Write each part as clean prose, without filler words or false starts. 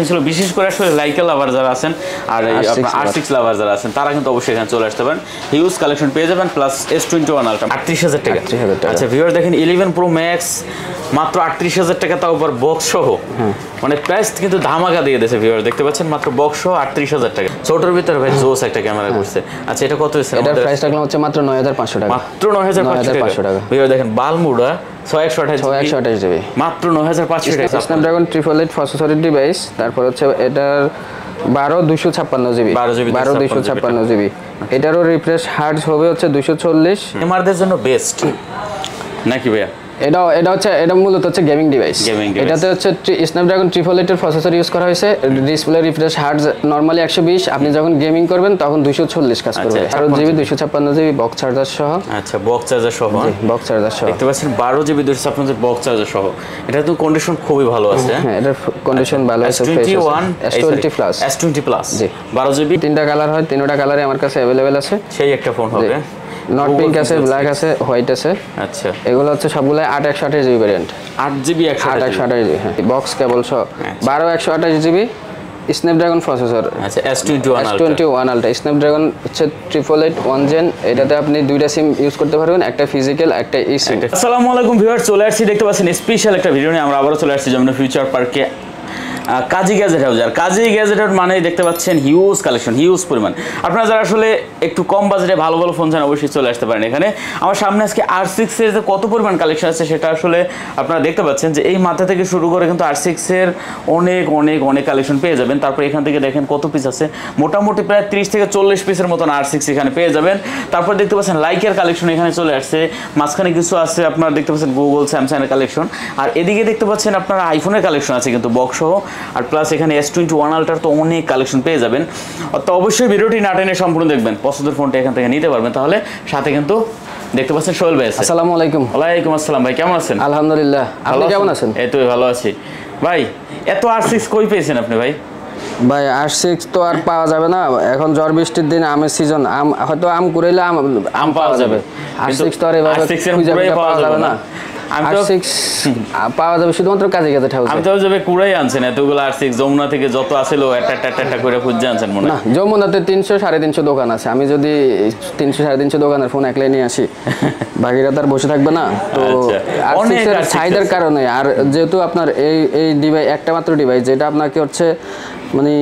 ছিল বিশেষ করে আসলে লাইকা লাভার যারা আছেন আর R6 লাভার যারা আছেন তারা কিন্তু অবশ্যই এখানে চলে আসতে পারেন। হিউজ কালেকশন পেয়ে যাবেন প্লাস S21 আলট্রা 38,000 টাকা। আচ্ছা ভিউয়ার দেখেন 11 প্রো ম্যাক্স মাত্র 38,000 টাকা, তাও আবার বক্স সহ। মানে প্রাইস কিন্তু ধামাকা দিয়ে দিয়েছে ভিউয়ার, দেখতে পাচ্ছেন মাত্র বক্স সহ 38,000 টাকা। ছোটর ভিতরে ভাই জোস একটা ক্যামেরা করছে। আচ্ছা এটা কত হচ্ছে? এটার প্রাইস রাখলাম হচ্ছে মাত্র 9,500 টাকা। মাত্র 9,500 টাকা। ভিউয়ার দেখেন বালমুডা 628 জিবি মাত্র 9,500 টাকা। স্ন্যাপড্রাগন 888 প্রসেসরের ডিভাইস। তারপর হচ্ছে এটার 12,256 জিবি 12,256 জিবি। এটারও রিফ্রেশ হার্টজ হবে হচ্ছে 240। গেমারদের জন্য বেস্ট নাকি ভাইয়া? এটা মূলত হচ্ছে গেমিং ডিভাইস। এটাতে হচ্ছে স্ন্যাপড্রাগন 888 এর প্রসেসর ইউজ করা হয়েছে। ডিসপ্লে রিফ্রেশ হার্টজ নরমালি 120, আপনি যখন গেমিং করবেন তখন 240 কাজ করবে। 12 জিবি 256 জিবি বক্স চার্জার সহ। আচ্ছা বক্স চার্জার সহ, বক্স চার্জার সহ দেখতে পাচ্ছেন 12 জিবি 256 বক্স চার্জার সহ। এটা তো কন্ডিশন খুবই ভালো আছে। হ্যাঁ এটার কন্ডিশন ভালো আছে। S20 প্লাস 20 প্লাস জি 12 জিবি। তিনটা কালার হয়, তিনটা কালারে আমার কাছে अवेलेबल আছে। সেই একটা ফোন হবে। নট পিঙ্ক আছে, ব্ল্যাক আছে, হোয়াইট আছে। আচ্ছা এগুলো হচ্ছে সবগুলাই 8/128 জিবি ভ্যারিয়েন্ট। 8 জিবি 8/128 জিবি, হ্যাঁ বক্স কেবল সহ 12/128 জিবি স্ন্যাপড্রাগন প্রসেসর। আচ্ছা S21 আলট্রা স্ন্যাপড্রাগন হচ্ছে 888 1 জেন। এটাতে আপনি দুইটা সিম ইউজ করতে পারবেন, একটা ফিজিক্যাল একটা ই সিম। আসসালামু আলাইকুম ভিউয়ার, চলে আসছি দেখতে পাচ্ছেন স্পেশাল একটা ভিডিও নিয়ে আমরা আবারও চলে আসছি যমুনা ফিউচার পার্কে কাজী গ্যাজেট হাউস। আর কাজী গ্যাজেট হাউস মানে দেখতে পাচ্ছেন হিউজ কালেকশন, হিউজ পরিমাণ। আপনারা যারা আসলে একটু কম বাজেটে ভালো ভালো ফোন চান অবশ্যই চলে আসতে পারেন এখানে। আমার সামনে আজকে R6 এর যে কত পরিমাণ কালেকশন আছে সেটা আসলে আপনারা দেখতে পাচ্ছেন যে এই মাথা থেকে শুরু করে কিন্তু R6 এর অনেক অনেক অনেক কালেকশন পেয়ে যাবেন। তারপর এখান থেকে দেখেন কত পিস আছে, মোটামুটি প্রায় 30 থেকে 40 পিসের মতন R6 এখানে পেয়ে যাবেন। তারপর দেখতে পাচ্ছেন লাইকের কালেকশন এখানে চলে আসছে, মাঝখানে কিছু আছে আপনারা দেখতে পাচ্ছেন গুগল স্যামসাং এর কালেকশন। আর এদিকে দেখতে পাচ্ছেন আপনারা আইফোনের কালেকশন আছে কিন্তু বক্স সহ। আর প্লাস এখানে S21 আলট্রার তো অনেক কালেকশন পেয়ে যাবেন। তো অবশ্যই ভিডিওটি না টেনে সম্পূর্ণ দেখবেন, পছন্দের ফোনটা এখান থেকে নিতে পারবেন। তাহলে সাথে কিন্তু দেখতে পাচ্ছেন সোহেল ভাই আছে। আসসালামু আলাইকুম। ওয়ালাইকুম আসসালাম ভাই, কেমন আছেন? আলহামদুলিল্লাহ, আপনি কেমন আছেন? এই তো ভালো আছি ভাই। এত R6 কই পেয়েছেন আপনি ভাই? ভাই R6 তো আর পাওয়া যাবে না, এখন ঝড় বৃষ্টির দিন আমের সিজন, আম হয়তো আম কুড়াইলে আম পাওয়া যাবে। R6 তো আর এভাবে খুঁজে পাওয়া যাবে না। R6 পাওয়া যাবে শুধুমাত্র কাজী গ্যাজেট হাউসে। আমি তো যাবে কুড়াই আনছেন এতগুলো R6, যমুনা থেকে যত আসলো একটা করে খুঁজে আনছেন মনে? না, যমুনাতে 300-350 দোকান আছে। আমি যদি 300-350 দোকানের ফোন একলাই নিয়ে আসি বাকিরা তার বসে থাকবে না। তো R6 এর চাহিদার কারণে, আর যেহেতু আপনার এই ডিভাইস একটা মাত্র ডিভাইস যেটা আপনাকে হচ্ছে মানে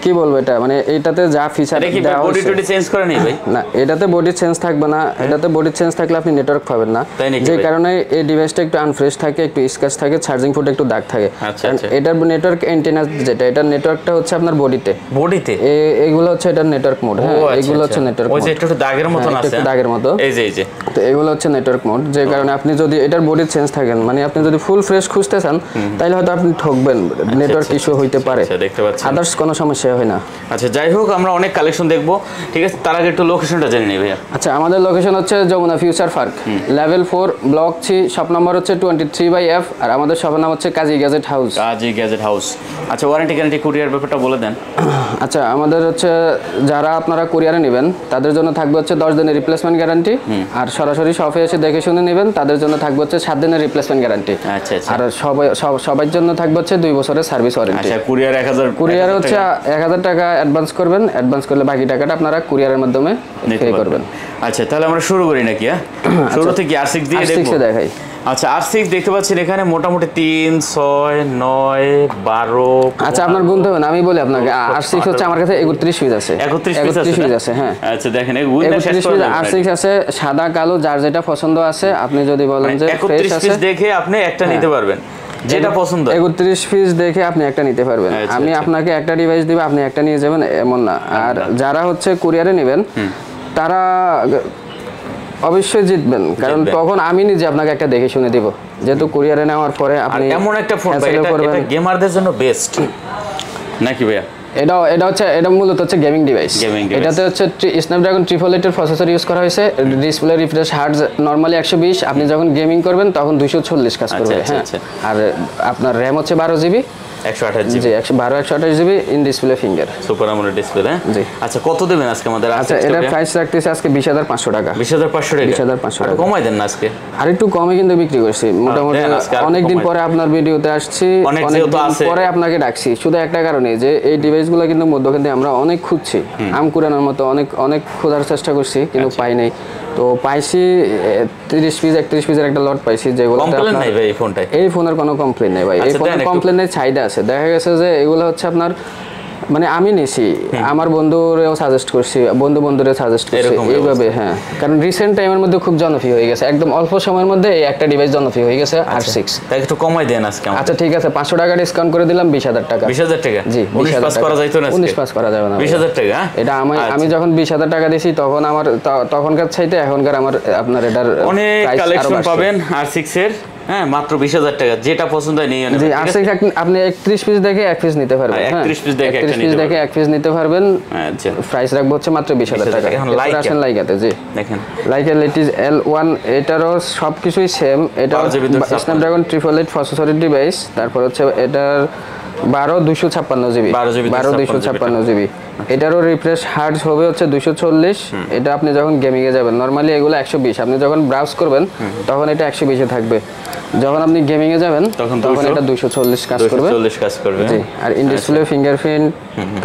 কি বলবো, এটা মানে এটাতে যা ফিচার দেওয়া হয়েছে, বডি চেঞ্জ করে নেই ভাই? না, এটাতে বডি চেঞ্জ থাকবে না। এটাতে বডি চেঞ্জ থাকলে আপনি নেটওয়ার্ক পাবেন না, যে কারণে এই ডিভাইসটা একটু আনফ্রেশ থাকে, একটু স্ক্র্যাচ থাকে, চার্জিং পোর্টে একটু দাগ থাকে। এটার নেটওয়ার্ক এন্টেনা যেটা, এটার নেটওয়ার্কটা হচ্ছে আপনার বডিতে এগুলো হচ্ছে এটার নেটওয়ার্ক মোড। হ্যাঁ এগুলো হচ্ছে নেটওয়ার্ক মোড, একটু দাগের মতো আছে, একটু দাগের মতো এই যে তো এগুলো হচ্ছে নেটওয়ার্ক মোড। যে কারণে আপনি যদি এটার বডি চেঞ্জ থাকেন, মানে আপনি যদি ফুল ফ্রেশ খুঁজতে চান তাহলে হয়তো আপনি ঠকবেন, নেটওয়ার্ক ইস্যু হইতে পারে, দেখতে পাচ্ছেন। আদার্স কোনো সমস্যা হয় না। আচ্ছা যাই হোক, আমরা অনেক কালেকশন দেখবো, ঠিক আছে? তার আগে একটু লোকেশনটা জেনে নিই ভাইয়া। আচ্ছা, আমাদের লোকেশন হচ্ছে Jamuna future park, level 4, block 3, shop number হচ্ছে 23/F। আর আমাদের শপের নাম হচ্ছে Kazi gadget house. Kazi gadget house. আচ্ছা ওয়ারেন্টি গ্যারান্টি কুরিয়ার ব্যাপারটা বলে দেন। আচ্ছা, আমাদের হচ্ছে যারা আপনারা কুরিয়ারে নেবেন তাদের জন্য থাকবে হচ্ছে 10 দিনের রিপ্লেসমেন্ট গ্যারান্টি। আর সরাসরি শপে এসে দেখে শুনে নেবেন তাদের জন্য থাকবে হচ্ছে 7 দিনের রিপ্লেসমেন্ট গ্যারান্টি। আচ্ছা আর সবার জন্য থাকবে হচ্ছে 2 বছরের সার্ভিস ওয়ারেন্টি। আচ্ছা কুরিয়ার হচ্ছে 1000 টাকা অ্যাডভান্স করবেন, অ্যাডভান্স করলে বাকি টাকাটা আপনারা কুরিয়ারের মাধ্যমে পে করবেন। আচ্ছা তাহলে আমরা শুরু করি নাকি? শুরু থেকে R6 দিয়ে দেখাই। আচ্ছা R6 দেখতে পাচ্ছেন এখানে মোটামুটি 3, 6, 9, 12। আচ্ছা আপনার গুনতে হবে না, আমি বলি আপনাকে। R6 হচ্ছে আমার কাছে 31 পিস আছে। 31 পিস আছে, হ্যাঁ। আচ্ছা দেখেন 31 পিস R6 আছে, সাদা কালো যার যেটা পছন্দ আছে। আপনি যদি বলেন যে ফ্রেশ আছে, 31 পিস দেখে আপনি একটা নিতে পারবেন, যেটা পছন্দ। 31 পিস দেখে আপনি একটা নিতে পারবেন। আমি আপনাকে একটা ডিভাইস দিব, আপনি একটা নিয়ে যাবেন এমন না। আর যারা হচ্ছে কুরিয়ারে নেবেন তারা অবশ্যই জিতবেন, কারণ তখন আমি নিজে আপনাকে একটা দেখে শুনে দিব, যেহেতু কুরিয়ারে নেওয়ার পরে আপনি এমন একটা ফোন এটা গেমারদের জন্য বেস্ট নাকি ভাইয়া? এটা মূলত হচ্ছে গেমিং ডিভাইস। এটাতে হচ্ছে স্ন্যাপড্রাগন 888 এর প্রসেসর ইউজ করা হয়েছে। ডিসপ্লে রিফ্রেশ হার্টজ নরমালি 120, আপনি যখন গেমিং করবেন তখন 240 কাজ করবে। হ্যাঁ, আর আপনার র‍্যাম হচ্ছে 12 জিবি 128 জিবি জি 128 GB in display finger super AMOLED display. জি আচ্ছা কত দেবেন আজকে আমাদের? আচ্ছা এটার প্রাইস রাখতেছি আজকে 20500 টাকা। 20500 টাকা। 20500 টাকা কমাই দেন না আজকে। আর একটু কমে কিন্তু বিক্রি করছি মোটামুটি। অনেক দিন পরে আপনার ভিডিওতে আসছি, অনেক দিন পরে আপনাকে ডাকছি শুধু একটা কারণে যে এই ডিভাইসগুলো কিন্তু মধ্যখানে আমরা অনেক খুঁজছি, আম কুড়ানোর মতো অনেক অনেক খোঁজার চেষ্টা করছি কিন্তু পাই নাই। তো পাইছি 30 পিস 31 পিসের একটা লট পাইছি, যেগুলো কমপ্লেইন নাই ভাই এই ফোনটায়। এই ফোনের কোনো কমপ্লেইন নাই ভাই, এই ফোনের কমপ্লেইন নেই, চাহিদা আছে। দেখা গেছে যে এগুলো হচ্ছে আপনার মানে আমি নিছি, আমার বন্ধুরেও সাজেস্ট করছি, বন্ধুরে সাজেস্ট করছি এইভাবে। হ্যাঁ কারণ রিসেন্ট টাইমের মধ্যে খুব জনপ্রিয় হয়ে গেছে, একদম অল্প সময়ের মধ্যে এই একটা ডিভাইস জনপ্রিয় হয়ে গেছে R6। তাই একটু কমাই দেন আজকে। আচ্ছা ঠিক আছে 500 টাকা ডিসকাউন্ট করে দিলাম, 20000 টাকা। 20000 টাকা? জি 19 পাস করা যাইতো না? 19 পাস করা যাবে না। 20000 টাকা? এটা আমি যখন 20000 টাকা দিছি তখন আমার তখনকার চাইতে এখনকার আমার আপনার এটার অনেক কালেকশন পাবেন R6 এর। হ্যাঁ মাত্র 20000 টাকা, যেটা পছন্দ হয় নিয়ে নেবেন। জি R6 আপনি 31 পিস দেখে এক পিস নিতে পারবেন। 31 পিস দেখে এক পিস নিতে পারবেন। আচ্ছা প্রাইস রাখবো হচ্ছে মাত্র 20000 টাকা। এখন আসেন লাইকাতে। জি দেখেন লাইকা লেটিস L1, এটারও সবকিছুই সেম। এটা স্ন্যাপড্রাগন 888 প্রসেসরের ডিভাইস। তারপর হচ্ছে এটার 12256 জিবি, 12256 জিবি। এটারও রিফ্রেশ হার্টজ হবে হচ্ছে 240। এটা আপনি যখন গেমিং এ যাবেন, নরমালি এগুলো 120, আপনি যখন ব্রাউজ করবেন তখন এটা 120 এ থাকবে, যখন আপনি গেমিং এ যাবেন তখন এটা 240 কাজ করবে। 240 কাজ করবে। জি আর ইন ডিসপ্লে ফিঙ্গারপ্রিন্ট,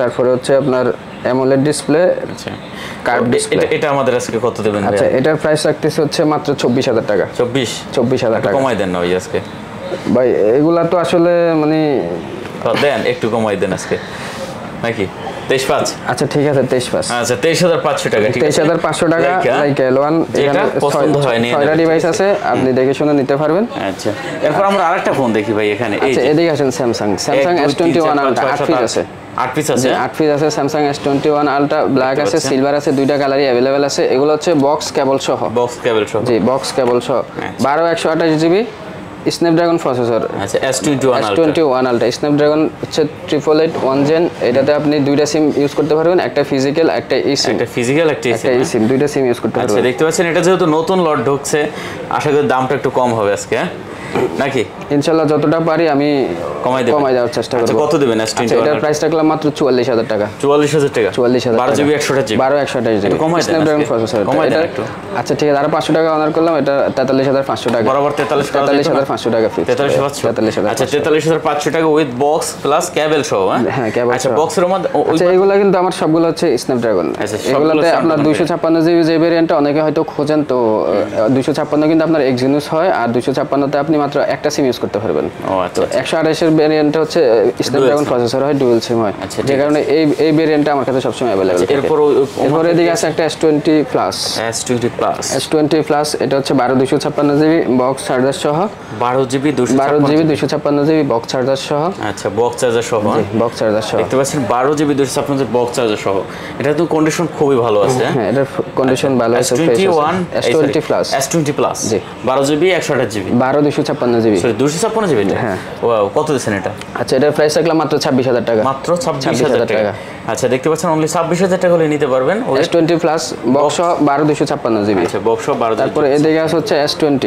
তারপরে হচ্ছে আপনার অ্যামোলেড ডিসপ্লে, আচ্ছা কার্ভ ডিসপ্লে। এটা আমাদের আজকে কত দেবেন? আচ্ছা এটার প্রাইস রাখতেছে হচ্ছে মাত্র 24000 টাকা। 24000 টাকা কমাই দেন না ভাই আজকে। ভাই এগুলা তো আসলে মানে দেন একটু কমাই দেন আজকে নাকি? 23.5? আচ্ছা ঠিক আছে 23.5। আচ্ছা 23500 টাকা। ঠিক আছে 23500 টাকা। লাইকা L1 যেটা পছন্দ হয় নিয়ে নেবেন। 6টা ডিভাইস আছে, আপনি দেখে শুনে নিতে পারবেন। আচ্ছা এরপর আমরা আরেকটা ফোন দেখি ভাই এখানে। এই আচ্ছা এদিকে আসেন, স্যামসাং S21 আলট্রা 8 পিস আছে। 8 পিস আছে? 8 পিস আছে স্যামসাং S21 আলট্রা, ব্ল্যাক আছে, সিলভার আছে, দুইটা কালারই अवेलेबल আছে। এগুলো হচ্ছে বক্স কেবল সহ। বক্স কেবল সহ? জি বক্স কেবল সহ। 12128 জিবি স্ন্যাপড্রাগন প্রসেসর। আচ্ছা S21 আলট্রা স্ন্যাপড্রাগন হচ্ছে 888 জেন। এটাতে আপনি দুইটা সিম ইউজ করতে পারবেন, একটা ফিজিক্যাল একটা ই সিম। একটা ফিজিক্যাল একটা ই সিম, দুইটা সিম ইউজ করতে পারবেন। আচ্ছা দেখতে পাচ্ছেন এটা যেহেতু নতুন লট ঢুকছে, আশা করি দামটা একটু কম হবে আজকে নাকি? ইনশাআল্লাহ যতটা পারি আমি কমাই দেওয়ার চেষ্টা করব। আচ্ছা কত দিবেন S21? এটার প্রাইস রাখলাম মাত্র 44000 টাকা। 44000 টাকা? 44000 টাকা। 12 GB 128 GB? 12128 GB Snapdragon processor. এটা আচ্ছা ঠিক আছে, আরো 500 টাকা অনার করলাম, এটা 43500 টাকা। বরাবর 43500 টাকা ফিক্স। 43500? আচ্ছা 43500 টাকা উইথ বক্স প্লাস কেবল সহ? হ্যাঁ কেবল। আচ্ছা বক্সের মধ্যে আচ্ছা এগুলা কিন্তু আমার সবগুলো হচ্ছে স্ন্যাপড্রাগন। এগুলাতে আপনার 256 জিবি যে ভেরিয়েন্টটা অনেকে হয়তো খোঁজেন, তো 256 কিন্তু আপনার এক্সিনোস হয়, আর 256 তে আপনি মাত্র একটা সিম ইউজ করতে পারবেন। ও আচ্ছা 128 এর ভেরিয়েন্টটা হচ্ছে স্ন্যাপড্রাগন প্রসেসর হয়, ডুয়াল সিম হয়, যে কারণে এই ভেরিয়েন্টটা আমার কাছে সবসময় अवेलेबल থাকে। এরপর এদিকে আছে একটা S20 প্লাস। S20 প্লাস এটা হচ্ছে 12256 জিবি বক্স চার্জার সহ। 12 জিবি 256 জিবি বক্স চার্জার সহ। আচ্ছা বক্স চার্জার সহ? জি বক্স চার্জার সহ। দেখতে পাচ্ছেন 12 জিবি 256 জিবি বক্স চার্জার সহ। এটা তো কন্ডিশন খুবই ভালো আছে। হ্যাঁ এটার কন্ডিশন ভালো আছে। S20 plus. S20 প্লাস জি 12 GB 128 GB 12256 GB. Sorry 256 GB? হ্যাঁ। ওয়াও কত দিবেন এটা? আচ্ছা এটার প্রাইস রাখলাম মাত্র 26000 টাকা। মাত্র 26000 টাকা। আচ্ছা দেখতে পাচ্ছেন অনলি 26000 টাকা হলে নিতে পারবেন S20 প্লাস বক্স 12256 জিবি। আচ্ছা বক্স 12। তারপরে এদিকে আছে হচ্ছে S20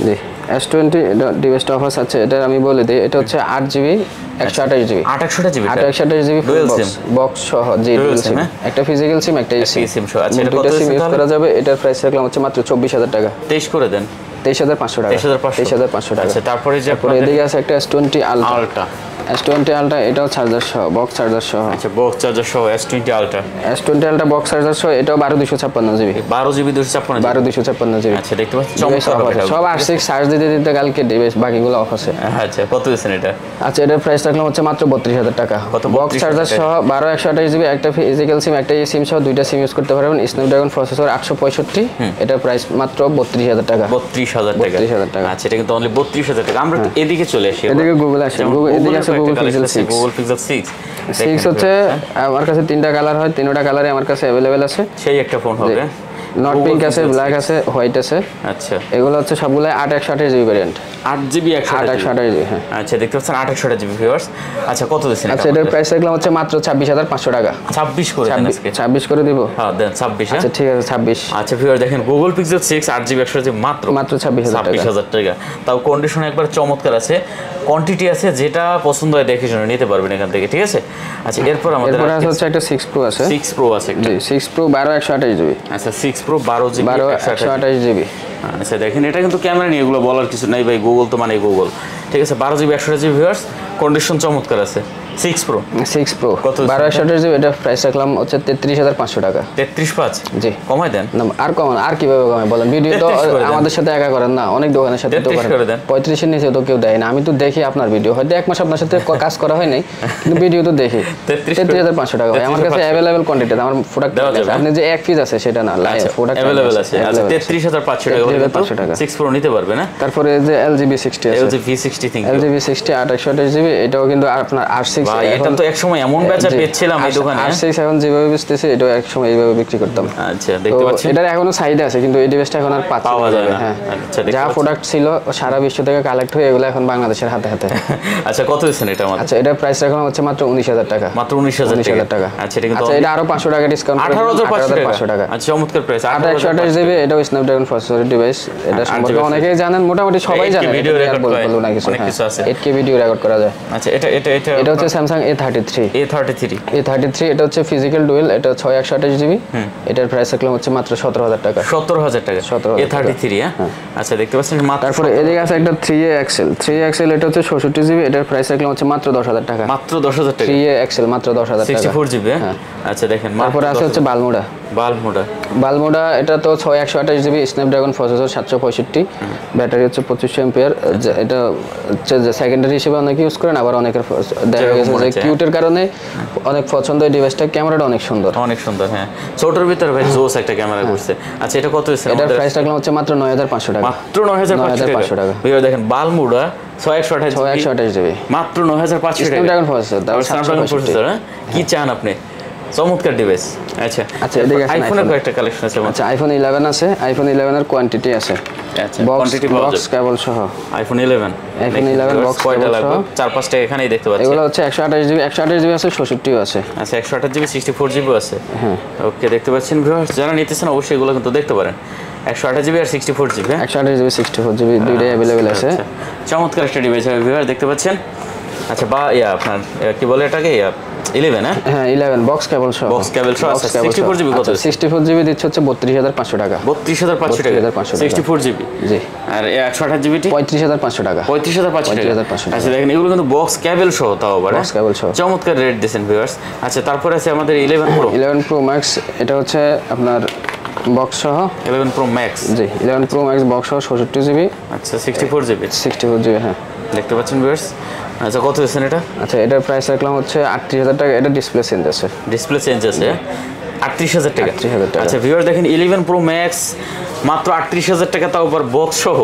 জি S20 ডিভাইসটা অফার আছে। এটা আমি বলে দিই, এটা হচ্ছে 8 জিবি 128 জিবি 128 জিবি বক্স সহ। জি ডুয়াল সিম, একটা ফিজিক্যাল সিম একটা ই সিম সহ। আচ্ছা এটা কত ইউজ করা যাবে? এটার প্রাইস রাখলাম হচ্ছে মাত্র 24000 টাকা। 23 করে দেন। 23500 টাকা। 23500 টাকা। আচ্ছা তারপরে যে এদিকে আছে একটা S20 আলট্রা। S20 আলট্রা এটাও চার্জার সহ, বক্স চার্জার সহ। আচ্ছা বক্স চার্জার সহ S20 ultra. S20 ultra box charger সহ, এটাও 12256 জিবি। 12 জিবি 256? 12256 জিবি। আচ্ছা দেখতে পাচ্ছেন চমৎকার হবে। সব R6 চার্জ দিতে কালকে ডিভাইস, বাকিগুলো অফ আছে। আচ্ছা কত দিবেন এটা? আচ্ছা এটার প্রাইস রাখলাম হচ্ছে মাত্র 32000 টাকা। বক্স চার্জার সহ 12128 জিবি, একটা ফিজিক্যাল সিম একটা ই সিম সহ, দুইটা সিম ইউজ করতে পারবেন। Snapdragon processor 865। এটার প্রাইস মাত্র 32000 টাকা। 32000 টাকা। 32000 টাকা। আচ্ছা এটা কিন্তু অনলি 32000 টাকা। আমরা এদিকে চলে আসি। এদিকে গুগল আসে। এদিকে আছে গুগল পিক্সেল 6। গুগল পিক্সেল 6 হচ্ছে আমার কাছে 3টা কালার হয়, 3টা কালারে আমার কাছে अवेलेबल আছে। সেই একটা ফোন হবে। নট পিঙ্ক আছে, ব্ল্যাক আছে, হোয়াইট আছে। আচ্ছা, এগুলো হচ্ছে সবগুলো 8/128 জিবি ভ্যারিয়েন্ট। 8GB 8/128 জিবি, হ্যাঁ। আচ্ছা, দেখতে পাচ্ছেন 8/128 জিবি ভিউয়ার্স। আচ্ছা, কত দিচ্ছেন? আচ্ছা, এটার প্রাইস দেখলাম হচ্ছে মাত্র 26,500 টাকা। 26 করে দেন আজকে। 26 করে দিব? হ্যাঁ দেন 26। আচ্ছা ঠিক আছে, 26। আচ্ছা ভিউয়ার দেখেন, গুগল পিক্সেল 6 8GB 128GB মাত্র 26,000 টাকা। তাও কন্ডিশন একবার চমৎকার আছে, কোয়ান্টিটি আছে, যেটা পছন্দ হয় দেখে শুনে নিতে পারবেন এখান থেকে, ঠিক আছে? আচ্ছা, এরপর আমাদের হচ্ছে একটা 6 Pro আছে। 6 Pro আছে, জি 6 Pro 12/128 জিবি। আচ্ছা, 6 Pro 12GB 128 জিবি। আচ্ছা দেখেন, এটা কিন্তু ক্যামেরা নিয়ে এগুলো বলার কিছু নাই ভাই, গুগল তো মানে গুগল, ঠিক আছে? 12GB 128GB ভিউয়ার্স, কন্ডিশন চমৎকার আছে। 6 Pro কত? 12/128 জিবি। এটা প্রাইস রাখলাম হচ্ছে 33,500 টাকা। 33,500? জি। কমাই দেন না, আর কমান, আর কিভাবে কমাই বলেন? ভিডিও তো আমাদের সাথে একা করেন না, অনেক দোকানের সাথে তো করেন। 35 এর নিচে তো কেউ দেয় না। আমি তো দেখি আপনার ভিডিও, হয়তো এক মাস আপনার সাথে কাজ করা হয় নাই, কিন্তু ভিডিও তো দেখি। 33,500 টাকা ভাই, আমার কাছে अवेलेबल কোয়ান্টিটি, আমার প্রোডাক্ট আপনি যে এক পিস আছে সেটা না, লাইভ প্রোডাক্ট अवेलेबल আছে। আচ্ছা, 33,500 টাকা 6 Pro নিতে পারবে না? তারপরে যে LG V60 আছে, LG V60 thing, LG V60 8/128 GB. এটাও কিন্তু আপনার R6। ভাই এটা তো এক সময় এমন বেচা পেয়েছিলাম এই দোকানে। R6 এখন যেভাবে বেচতেছে, এটাও এক সময় এইভাবে বিক্রি করতাম। আচ্ছা, দেখতে পাচ্ছেন এটার এখনো সাইড আছে, কিন্তু এই ডিভাইসটা এখন আর পাওয়া যায় না। হ্যাঁ, আচ্ছা, যা প্রোডাক্ট ছিল সারা বিশ্ব থেকে কালেক্ট হয়ে এগুলো এখন বাংলাদেশের হাতে হাতে। আচ্ছা, কত দিচ্ছেন এটা আমাদের? আচ্ছা, এটার প্রাইস রাখলাম হচ্ছে মাত্র 19,000 টাকা। মাত্র 19,000 টাকা। আচ্ছা, এটা কিন্তু এটা আরো 500 টাকা ডিসকাউন্ট করে 18,500 টাকা। আচ্ছা, চমৎকার প্রাইস। 8/128 জিবি। এটাও স্ন্যাপড্রাগন প্রসেসরের ডিভাইস। এটা সম্পর্কে অনেকেই জানেন, মোটামুটি সবাই জানে। ভিডিও রেকর্ড করে বলবো না কিছু, অনেক কিছু আছে। 8K ভিডিও রেকর্ড করা যায়। আচ্ছা, এটা হচ্ছে Samsung A33। এটা হচ্ছে ফিজিক্যাল ডুয়েল, এটা 6/128 জিবি। এটার প্রাইস রাখলাম হচ্ছে মাত্র 17,000 টাকা। 17,000 টাকা A33। হ্যাঁ, আচ্ছা, দেখতে পাচ্ছেন মাত্র। তারপরে এদিকে আছে একটা 3A XL। এটা হচ্ছে 64 জিবি। এটার প্রাইস রাখলাম হচ্ছে মাত্র 10,000 টাকা। মাত্র 10,000 টাকা 3A XL, মাত্র 10,000 টাকা। 64 জিবি। হ্যাঁ, আচ্ছা দেখেন। তারপরে আছে হচ্ছে বালমোডা। এটা তো 6/128 জিবি, স্ন্যাপড্রাগন প্রসেসর, 765। ব্যাটারি হচ্ছে 2500 এম্পিয়ার। এটা হচ্ছে যে সেকেন্ডারি হিসেবে অনেকে ইউজ করেন, আবার অনেকের দেখা গেছে যে কিউটের কারণে অনেক পছন্দ এই ডিভাইসটা। ক্যামেরাটা অনেক সুন্দর। হ্যাঁ, ছোটর ভিতরে ভাই জোস একটা ক্যামেরা করছে। আচ্ছা, এটা কত হইছে? এটার প্রাইস রাখলাম হচ্ছে মাত্র 9,500 টাকা। মাত্র 9,500 টাকা। ভিডিও দেখেন, বালমোডা 6/128 জিবি, মাত্র 9,500 টাকা। Snapdragon processor, Snapdragon processor. কি চান আপনি? চমৎকার ডিভাইস। আচ্ছা, এদিকে আইফোনের কয়েকটা কালেকশন আছে। আচ্ছা, আইফোন 11 আছে। আইফোন 11 এর কোয়ান্টিটি আছে। আচ্ছা, কোয়ান্টিটি বক্স কেবল সহ আইফোন 11 বক্স কয়টা কেবল লাগবে? সহ 4-5টা এখানেই দেখতে পাচ্ছি। এগুলো হচ্ছে 128 জিবি আছে, 64 আছে। আচ্ছা, 128 জিবি 64 জিবি আছে। হ্যাঁ, ওকে, দেখতে পাচ্ছেন ভিউয়ার্স, যারা নিতেছেন অবশ্যই এগুলো কিন্তু দেখতে পারেন। 128 জিবি আর 64 জিবি। 128 জিবি 64 জিবি দুইটাই अवेलेबल আছে। চমৎকার একটা ডিভাইস ভিউয়ার, দেখতে পাচ্ছেন। আচ্ছা, বা আপনার কি বলে এটাকে 11? হ্যাঁ 11 বক্স কেবল সহ। 64 জিবি কত? 64 জিবি দিচ্ছে হচ্ছে 32,500 টাকা। 32,500 টাকা 64 জিবি। জি। আর 128 জিবিটি 35,500 টাকা। 35,500 টাকা। আচ্ছা দেখেন, এগুলো কিন্তু বক্স কেবল সহ, তাও আবার বক্স কেবল সহ। চমৎকার রেট দিয়েছেন ভিউয়ার্স। আচ্ছা, তারপরে আছে আমাদের 11 Pro Max। এটা হচ্ছে আপনার বক্স সহ 11 Pro Max। জি, 11 Pro Max বক্স সহ 64 জিবি। আচ্ছা, 64 জিবি। হ্যাঁ, দেখতে পাচ্ছেন ভিউয়ার্স। আচ্ছা, কত দিচ্ছেন এটা? আচ্ছা, এটার প্রাইস রাখলাম হচ্ছে 38,000 টাকা। এটা ডিসপ্লে চেঞ্জ আছে। 38,000 টাকা। 38,000 টাকা। আচ্ছা ভিউয়ার দেখেন, 11 Pro Max মাত্র 38,000 টাকা, তাও আবার বক্স সহ।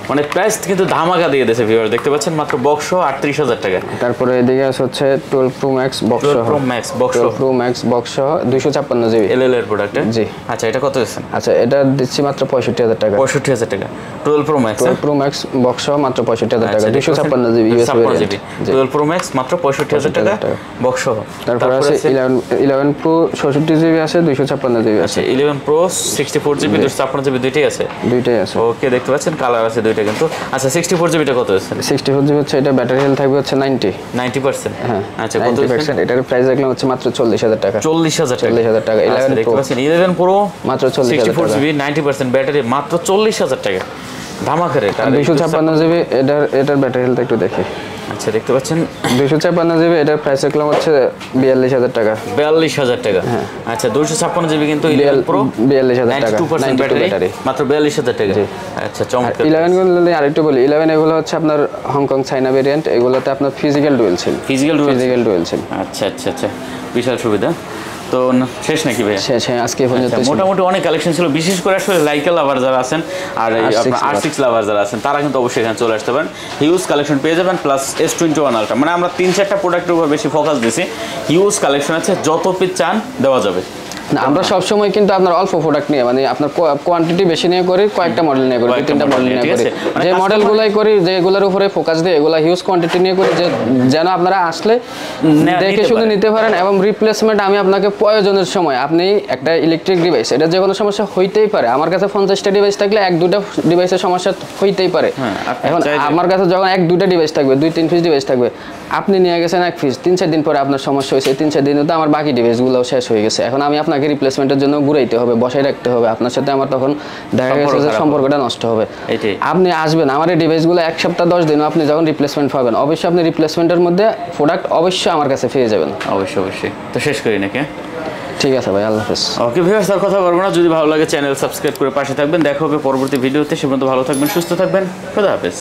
মানে প্রাইস কিন্তু ধামাকা দিয়ে দিয়েছে ভিউয়ার, দেখতে পাচ্ছেন, মাত্র বক্স সহ 38,000 টাকা। তারপরে এদিকে আছে হচ্ছে 12 Pro Max বক্স সহ। 12 Pro Max বক্স সহ। 12 Pro Max বক্স সহ 256 জিবি এলএল এর প্রোডাক্ট। জি। আচ্ছা, এটা কত দিচ্ছেন? আচ্ছা, এটা দিচ্ছি মাত্র 65,000 টাকা। 65,000 টাকা 12 Pro Max। 12 Pro Max box সহ মাত্র 65,000 টাকা। 256 GB USB variant. 12 Pro Max মাত্র 65,000 টাকা বক্স সহ। তারপর আছে 11 Pro 64 জিবি আছে, 256 জিবি আছে। 11 Pro 64 জিবি 256 জিবি দুইটাই আছে। ওকে, দেখতে পাচ্ছেন কালার আছে দুইটা কিন্তু। আচ্ছা, 64 জিবিটা কত আছে? 64 জিবি হচ্ছে, এটা ব্যাটারি হেলথ থাকবে হচ্ছে 90%। হ্যাঁ, আচ্ছা, কত আছে? এটার প্রাইস রাখলাম হচ্ছে মাত্র 40,000 টাকা। 40,000 টাকা। 11 Pro মাত্র 40,000 টাকা। 64 জিবি 90% ব্যাটারি, মাত্র 40,000 টাকা। ধামাকা রেট। 256 জিবি এটার ব্যাটারি হেলথ একটু দেখি। আচ্ছা, দেখতে পাচ্ছেন 256 জিবি, এটার প্রাইস রাখলাম হচ্ছে 42,000 টাকা। 42,000 টাকা। আচ্ছা, 256 জিবি কিন্তু 11 Pro 42,000 টাকা, 92% ব্যাটারি, মাত্র 42,000 টাকা। আচ্ছা, চমৎকার। 11 গুলো আরেকটু বলি, 11 এগুলো হচ্ছে আপনার হংকং চাইনা ভেরিয়েন্ট। এগুলোতে আপনার ফিজিক্যাল ডুয়েল সিম। আচ্ছা, বিশাল সুবিধা। তো শেষ নাকি ভাই? শেষ, হ্যাঁ, আজকে মোটামুটি অনেক কালেকশন ছিল, বিশেষ করে আসলে লাইকা লাভার যারা আছেন আর আপনার R6 লাভার যারা আছেন, তারা কিন্তু অবশ্যই এখানে চলে আসতে পারেন। হিউজ কালেকশন পেয়ে যাবেন, প্লাস S21 আলট্রা। মানে আমরা 3-4টা প্রোডাক্টের উপর বেশি ফোকাস দিয়েছি। হিউজ কালেকশন আছে, যত পিস চান দেওয়া যাবে। না আমরা সব সময় কিন্তু আপনার অল্প প্রোডাক্ট নিয়ে মানে আপনার কোয়ান্টিটি বেশি নিয়ে করি, কয়েকটা মডেল নিয়ে করি, 2-3টা মডেল নিয়ে করি। যে মডেলগুলাই করি যেগুলোর উপরে ফোকাস দিই এগুলা হিউজ কোয়ান্টিটি নিয়ে করি, যে যেন আপনারা আসলে দেখে শুনে নিতে পারেন। এবং রিপ্লেসমেন্ট আমি আপনাকে প্রয়োজনের সময়, আপনি একটা ইলেকট্রিক ডিভাইস এটা যে কোনো সমস্যা হইতেই পারে, আমার কাছে 50টা ডিভাইস থাকলে 1-2টা ডিভাইসের সমস্যা হইতেই পারে। এখন আমার কাছে যখন 1-2টা ডিভাইস থাকবে, 2-3 পিস ডিভাইস থাকবে, আপনি নিয়ে গেছেন 1 পিস, 3-4 দিন পরে আপনার সমস্যা হয়েছে, 3-4 দিনে তো আমার বাকি ডিভাইসগুলোও শেষ হয়ে গেছে। এখন আমি আপনাকে রিপ্লেসমেন্টের জন্য ঘুরাইতে হবে, বসাই রাখতে হবে, আপনার সাথে আমার তখন দেখা গেছে যে সম্পর্কটা নষ্ট হবে। আপনি আসবেন আমার এই ডিভাইসগুলো 1 সপ্তাহ 10 দিন আপনি যখন রিপ্লেসমেন্ট পাবেন, অবশ্যই আপনি রিপ্লেসমেন্টের মধ্যে প্রোডাক্ট অবশ্যই আমার কাছে পেয়ে যাবেন। অবশ্যই। তো শেষ করি নাকি? ঠিক আছে ভাই, আল্লাহ হাফেজ। ওকে ভিউয়ার্স, আর কথা বলবো না। যদি ভালো লাগে চ্যানেল সাবস্ক্রাইব করে পাশে থাকবেন। দেখা হবে পরবর্তী ভিডিওতে। সে পর্যন্ত ভালো থাকবেন, সুস্থ থাকবেন। খোদা হাফেজ।